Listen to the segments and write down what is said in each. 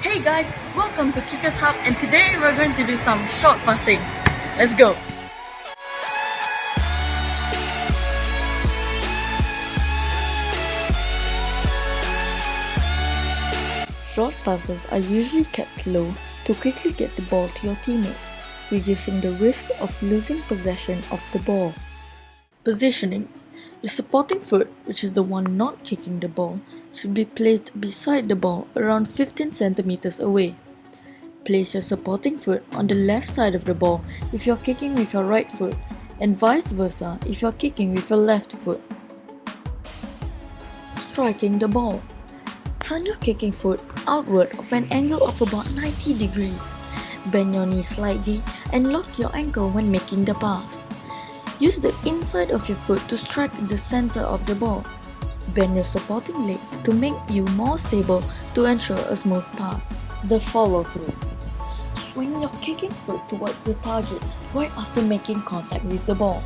Hey guys, welcome to Kickers Hub, and today we're going to do some short passing. Let's go! Short passes are usually kept low to quickly get the ball to your teammates, reducing the risk of losing possession of the ball. Positioning. Your supporting foot, which is the one not kicking the ball, should be placed beside the ball around 15 centimeters away. Place your supporting foot on the left side of the ball if you're kicking with your right foot, and vice versa if you're kicking with your left foot. Striking the ball. Turn your kicking foot outward of an angle of about 90 degrees. Bend your knee slightly and lock your ankle when making the pass. Use the inside of your foot to strike the center of the ball. Bend your supporting leg to make you more stable to ensure a smooth pass. The follow-through. Swing your kicking foot towards the target right after making contact with the ball.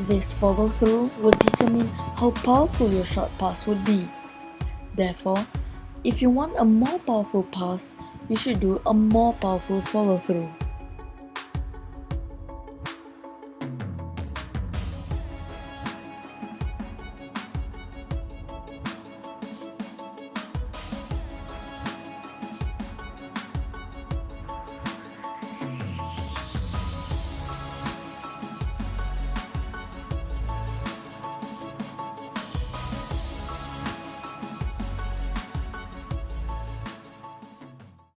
This follow-through will determine how powerful your short pass would be. Therefore, if you want a more powerful pass, you should do a more powerful follow-through.